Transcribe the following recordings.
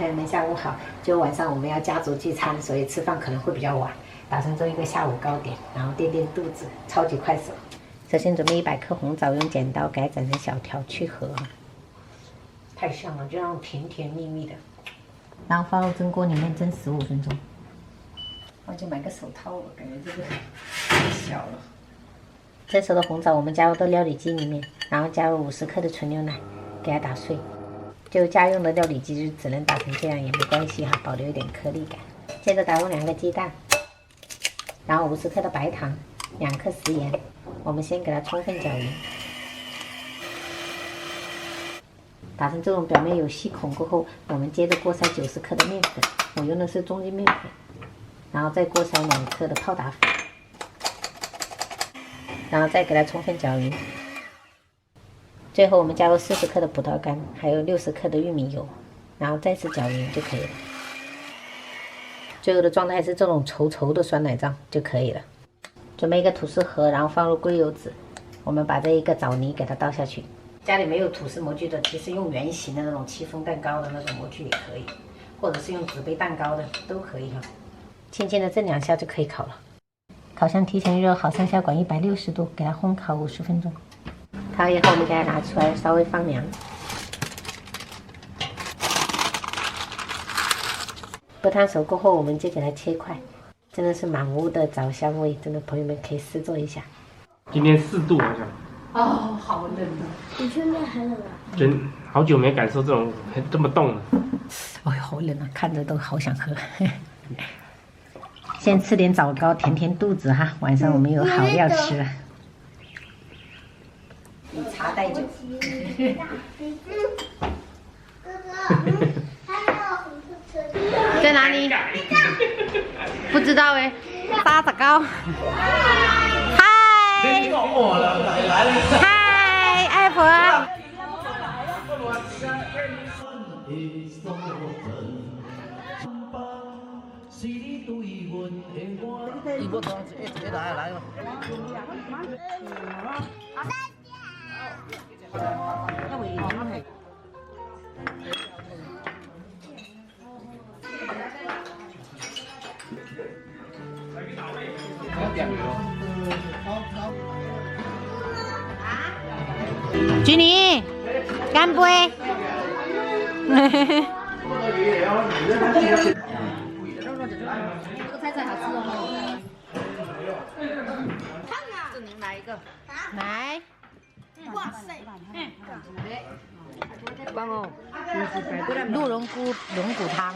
朋友们，下午好！就晚上我们要家族聚餐，所以吃饭可能会比较晚，打算做一个下午糕点，然后垫垫肚子，超级快手。首先准备100克红枣，用剪刀给它剪成小条去核，太香了，就那种甜甜蜜蜜的。然后放入蒸锅里面蒸15分钟。忘记买个手套了，感觉这个太小了。蒸熟的红枣我们加入到料理机里面，然后加入50克的纯牛奶，给它打碎。就家用的料理机就只能打成这样也没关系哈，保留一点颗粒感。接着打入2个鸡蛋，然后50克的白糖，2克食盐，我们先给它充分搅匀。打成这种表面有细孔过后，我们接着过筛90克的面粉，我用的是中筋面粉，然后再过筛2克的泡打粉，然后再给它充分搅匀。最后我们加入40克的葡萄干，还有60克的玉米油，然后再次搅匀就可以了。最后的状态是这种稠稠的酸奶状就可以了。准备一个吐司盒，然后放入硅油纸，我们把这一个枣泥给它倒下去。家里没有吐司模具的，其实用圆形的那种戚风蛋糕的那种模具也可以，或者是用纸杯蛋糕的都可以哈。轻轻的震2下就可以烤了。烤箱提前热好，上下管160度，给它烘烤50分钟。烤以后我们给它拿出来稍微放凉。不烫熟过后，我们就给它切块，真的是满屋的枣香味，真的朋友们可以试做一下。今天4度好像。哦，好冷啊！你去那很冷啊？真好久没感受这种这么冻了。哎呦，好冷啊，看着都好想喝。先吃点枣糕填填肚子哈，晚上我们有好料吃了。以茶代酒。在哪里？不知道哎。沙枣糕。嗨。嗨，爱婆。菊妮，干杯！这个菜菜好吃哦。烫啊！这能来一个？来。哇塞！棒哦！鹿茸菇龙骨汤，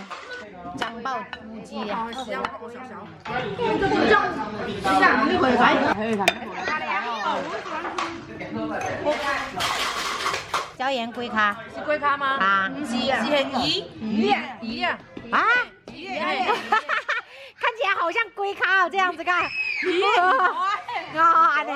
张爆猪鸡啊！椒盐龟咖是龟咖吗？啊，鸡啊，很鱼啊，啊，看起来好像龟咖哦，这样子看。哦，安尼。